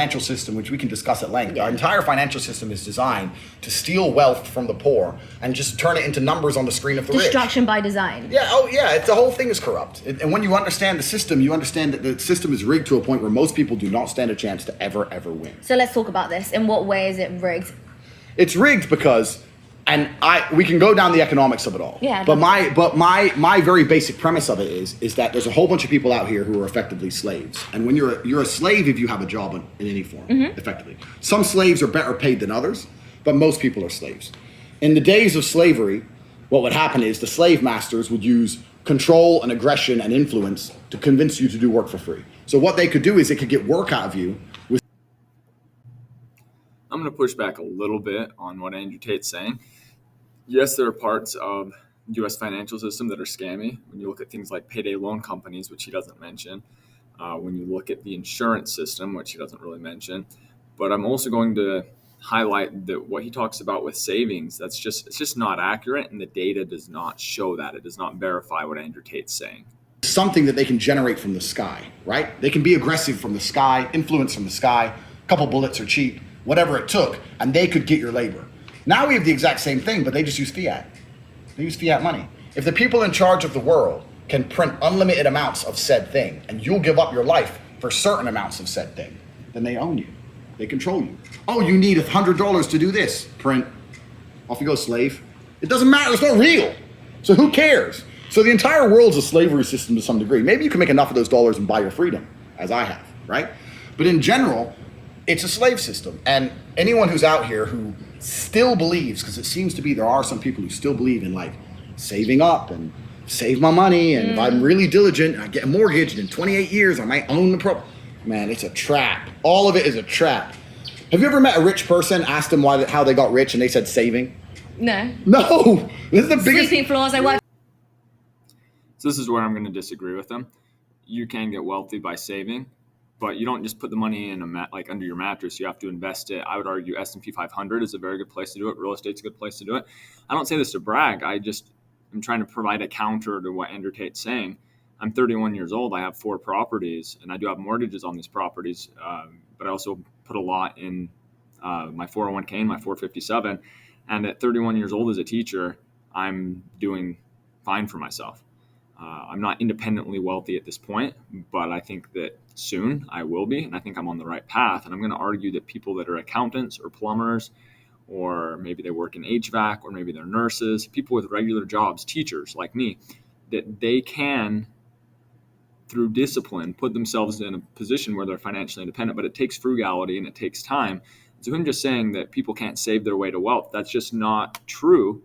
financial system, which we can discuss at length. Our entire financial system is designed to steal wealth from the poor and just turn it into numbers on the screen of the rich. Destruction by design. Yeah, oh yeah, the whole thing is corrupt. And when you understand the system, you understand that the system is rigged to a point where most people do not stand a chance to ever win. So let's talk about this. In what way is it rigged? It's rigged because, we can go down the economics of it all. Yeah. But my very basic premise of it is that there's a whole bunch of people out here who are effectively slaves. And when you're a slave if you have a job in any form, effectively. Some slaves are better paid than others, but most people are slaves. In the days of slavery, what would happen is the slave masters would use control and aggression and influence to convince you to do work for free. So what they could do is they could get work out of you. I'm going to push back a little bit on what Andrew Tate's saying. Yes, there are parts of the U.S. financial system that are scammy. When you look at things like payday loan companies, which he doesn't mention, when you look at the insurance system, which he doesn't really mention. But I'm also going to highlight that what he talks about with savings, it's just not accurate, and the data does not show that. It does not verify what Andrew Tate's saying. Something that they can generate from the sky, right? They can be aggressive from the sky, influence from the sky, a couple bullets are cheap, whatever it took, and they could get your labor. Now we have the exact same thing, but they just use fiat. They use fiat money. If the people in charge of the world can print unlimited amounts of said thing, and you'll give up your life for certain amounts of said thing, then they own you. They control you. Oh, you need $100 to do this. Print. Off you go, slave. It doesn't matter. It's not real. So who cares? So the entire world's a slavery system to some degree. Maybe you can make enough of those dollars and buy your freedom, as I have, right? But in general, it's a slave system. And anyone who's out here who still believes, because it seems to be there are some people who still believe in like saving up and save my money, and if I'm really diligent and I get a mortgage, and in 28 years I might own the property. Man, it's a trap. All of it is a trap. Have you ever met a rich person, asked them how they got rich, and they said saving? No. No. This is the biggest. Sweeping floors. I work. So this is where I'm going to disagree with them. You can get wealthy by saving, but you don't just put the money in under your mattress. You have to invest it. I would argue S&P 500 is a very good place to do it. Real estate's a good place to do it. I don't say this to brag. I'm trying to provide a counter to what Andrew Tate's saying. I'm 31 years old. I have 4 properties, and I do have mortgages on these properties. But I also put a lot in my 401k and my 457. And at 31 years old as a teacher, I'm doing fine for myself. I'm not independently wealthy at this point, but I think that soon I will be, and I think I'm on the right path. And I'm going to argue that people that are accountants or plumbers, or maybe they work in HVAC, or maybe they're nurses, people with regular jobs, teachers like me, that they can, through discipline, put themselves in a position where they're financially independent. But it takes frugality and it takes time. So him just saying that people can't save their way to wealth, that's just not true.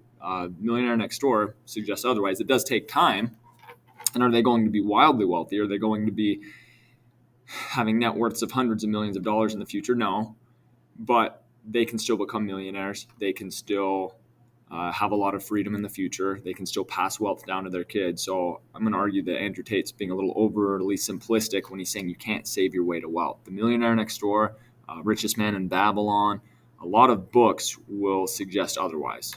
Millionaire Next Door suggests otherwise. It does take time. And are they going to be wildly wealthy? Are they going to be having net worths of hundreds of millions of dollars in the future? No. But they can still become millionaires. They can still have a lot of freedom in the future. They can still pass wealth down to their kids. So I'm going to argue that Andrew Tate's being a little overly simplistic when he's saying you can't save your way to wealth. The Millionaire Next Door, Richest Man in Babylon, a lot of books will suggest otherwise.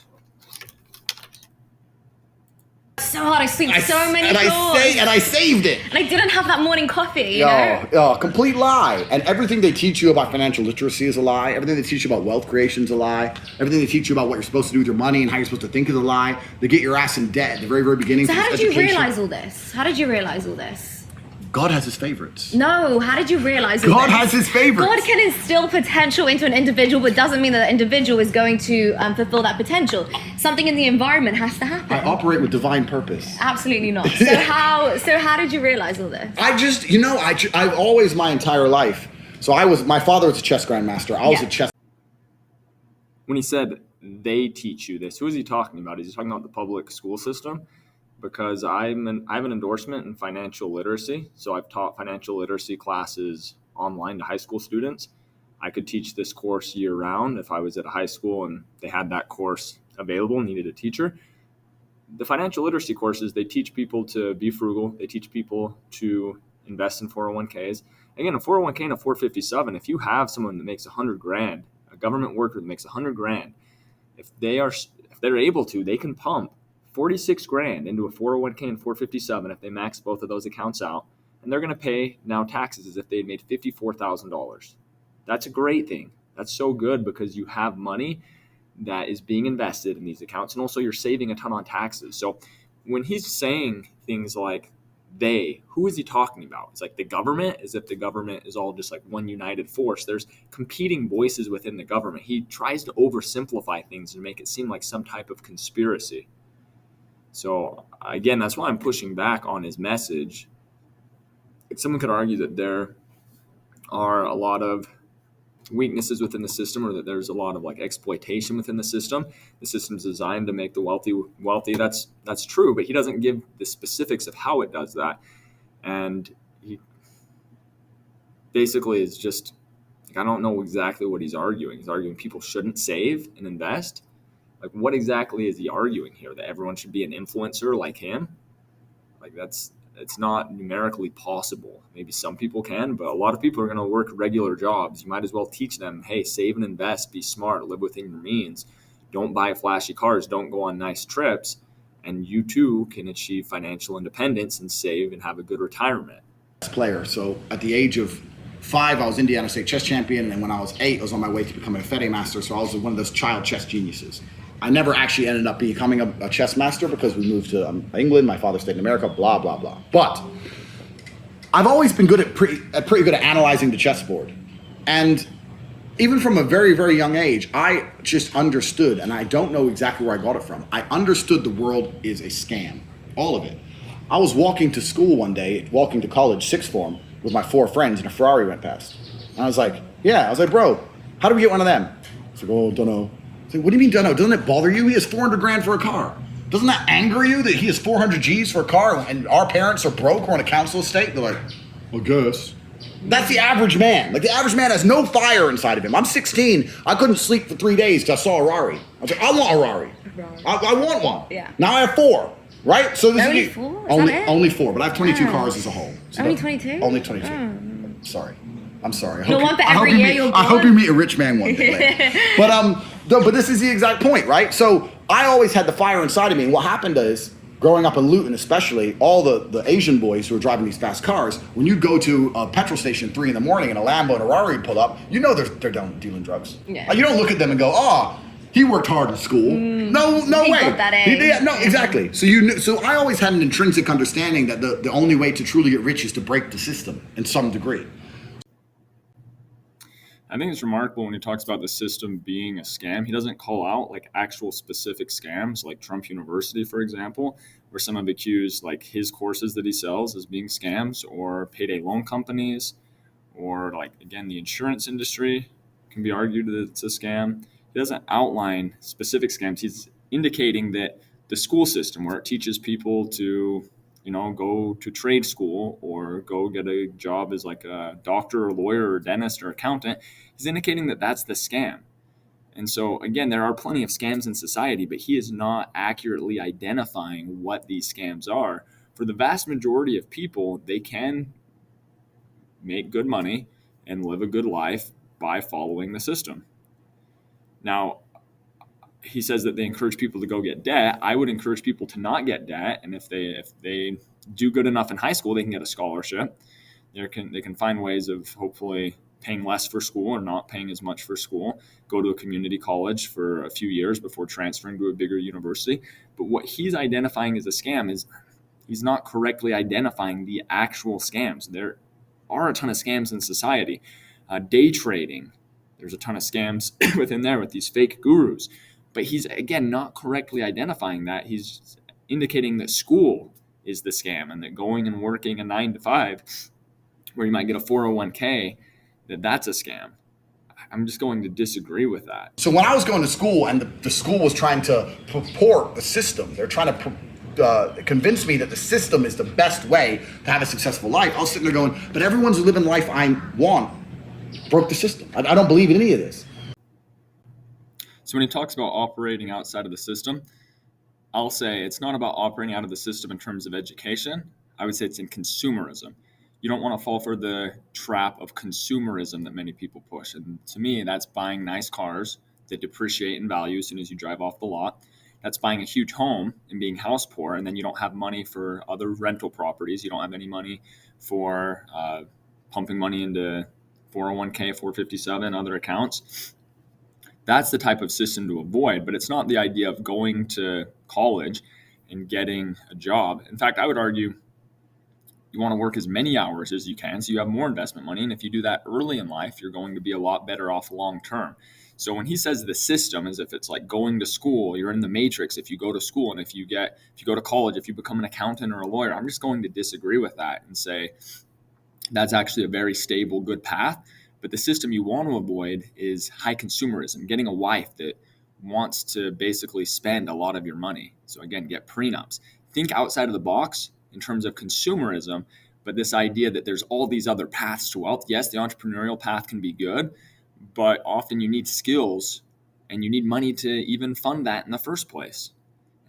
So hard. I sweep so many floors. And I saved it. And I didn't have that morning coffee, you know? Complete lie. And everything they teach you about financial literacy is a lie. Everything they teach you about wealth creation is a lie. Everything they teach you about what you're supposed to do with your money and how you're supposed to think is a lie. They get your ass in debt at the very, very beginning. So how did you realize all this? How did you realize all this? God has his favorites. No, how did you realize all God this? has his favorites. God can instill potential into an individual, but doesn't mean that the individual is going to fulfill that potential. Something in the environment has to happen. I operate with divine purpose. Absolutely not. So how did you realize all this? I've always, my entire life. So my father was a chess grandmaster. I was a chess. When he said they teach you this, who is he talking about? Is he talking about the public school system? Because I have an endorsement in financial literacy. So I've taught financial literacy classes online to high school students. I could teach this course year round if I was at a high school and they had that course available and needed a teacher. The financial literacy courses, they teach people to be frugal. They teach people to invest in 401ks. Again, a 401k and a 457, if you have someone that makes $100,000, a government worker that makes $100,000, if they're able to, they can pump $46,000 into a 401k and 457 if they max both of those accounts out, and they're going to pay now taxes as if they had made $54,000. That's a great thing. That's so good because you have money that is being invested in these accounts, and also you're saving a ton on taxes. So when he's saying things like who is he talking about? It's like the government, as if the government is all just like one united force. There's competing voices within the government. He tries to oversimplify things and make it seem like some type of conspiracy. So again, that's why I'm pushing back on his message. Someone could argue that there are a lot of weaknesses within the system, or that there's a lot of like exploitation within the system. The system's designed to make the wealthy. That's true, but he doesn't give the specifics of how it does that. And he basically is just like, I don't know exactly what he's arguing. He's arguing people shouldn't save and invest. Like, what exactly is he arguing here? That everyone should be an influencer like him? Like, it's not numerically possible. Maybe some people can, but a lot of people are going to work regular jobs. You might as well teach them, hey, save and invest, be smart, live within your means. Don't buy flashy cars, don't go on nice trips, and you too can achieve financial independence and save and have a good retirement. Player. So at the age of 5, I was Indiana State chess champion, and then when I was 8, I was on my way to becoming a FEDE master, so I was one of those child chess geniuses. I never actually ended up becoming a chess master because we moved to England. My father stayed in America, blah, blah, blah. But I've always been good pretty good at analyzing the chessboard. And even from a very, very young age, I just understood, and I don't know exactly where I got it from. I understood the world is a scam, all of it. I was walking to school one day, walking to college, sixth form, with my 4 friends, and a Ferrari went past. And I was like, bro, how do we get one of them? He's like, oh, don't know. I said, what do you mean don't know? Doesn't it bother you? He has 400 grand for a car. Doesn't that anger you that he has 400 G's for a car and our parents are broke, we're in a council estate? They're like, I guess. That's the average man. Like, the average man has no fire inside of him. I'm 16. I couldn't sleep for 3 days because I saw a Rari. I was like, I want a Rari. I want one. Yeah. Now I have 4. Right? So this only is 4? Only 4, but I have 22 cars as a whole. So only 22? Only 22. Sorry. I'm sorry. You'll want that every year you'll I hope you meet a rich man one day. But this is the exact point, right? So I always had the fire inside of me. And what happened is, growing up in Luton especially, all the Asian boys who were driving these fast cars, when you go to a petrol station at 3 a.m. and a Lambo and a Rari pull up, you know they're done dealing drugs. Yeah. You don't look at them and go, he worked hard in school. No way. Got that A. No, exactly. So I always had an intrinsic understanding that the only way to truly get rich is to break the system in some degree. I think it's remarkable when he talks about the system being a scam. He doesn't call out like actual specific scams, like Trump University, for example, where some have accused like his courses that he sells as being scams, or payday loan companies, or like, again, the insurance industry can be argued that it's a scam. He doesn't outline specific scams. He's indicating that the school system, where it teaches people to, go to trade school or go get a job as like a doctor or lawyer or dentist or accountant, he's indicating that that's the scam. And so, again, there are plenty of scams in society, but he is not accurately identifying what these scams are. For the vast majority of people, they can make good money and live a good life by following the system. Now, he says that they encourage people to go get debt. I would encourage people to not get debt, and if they do good enough in high school, they can get a scholarship. They can find ways of hopefully paying less for school or not paying as much for school, go to a community college for a few years before transferring to a bigger university. But what he's identifying as a scam is he's not correctly identifying the actual scams. There are a ton of scams in society. Day trading, there's a ton of scams within there with these fake gurus. But he's, again, not correctly identifying that. He's indicating that school is the scam, and that going and working a 9 to 5 where you might get a 401k, that's a scam. I'm just going to disagree with that. So when I was going to school and the school was trying to purport the system, they're trying to convince me that the system is the best way to have a successful life, I was sitting there going, but everyone's living the life I want broke the system. I don't believe in any of this. So when he talks about operating outside of the system, I'll say it's not about operating out of the system in terms of education. I would say it's in consumerism. You don't want to fall for the trap of consumerism that many people push. And to me, that's buying nice cars that depreciate in value as soon as you drive off the lot. That's buying a huge home and being house poor, and then you don't have money for other rental properties. You don't have any money for pumping money into 401k, 457, other accounts. That's the type of system to avoid, but it's not the idea of going to college and getting a job. In fact, I would argue you want to work as many hours as you can so you have more investment money. And if you do that early in life, you're going to be a lot better off long term. So when he says the system, as if it's like going to school, you're in the matrix if you go to school, and if you go to college, if you become an accountant or a lawyer, I'm just going to disagree with that and say that's actually a very stable, good path. But the system you want to avoid is high consumerism, getting a wife that wants to basically spend a lot of your money. So again, get prenups. Think outside of the box in terms of consumerism, but this idea that there's all these other paths to wealth. Yes, the entrepreneurial path can be good, but often you need skills and you need money to even fund that in the first place.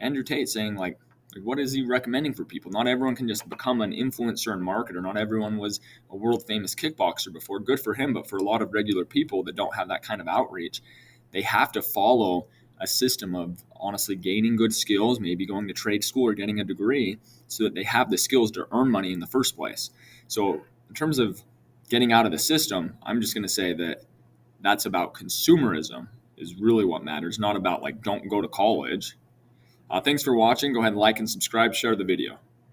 Andrew Tate saying like what is he recommending for people? Not everyone can just become an influencer and marketer. Not everyone was a world famous kickboxer before. Good for him, but for a lot of regular people that don't have that kind of outreach, they have to follow a system of honestly gaining good skills, maybe going to trade school or getting a degree so that they have the skills to earn money in the first place. So in terms of getting out of the system, I'm just going to say that that's about consumerism is really what matters, not about like don't go to college. Thanks for watching. Go ahead and like and subscribe, share the video.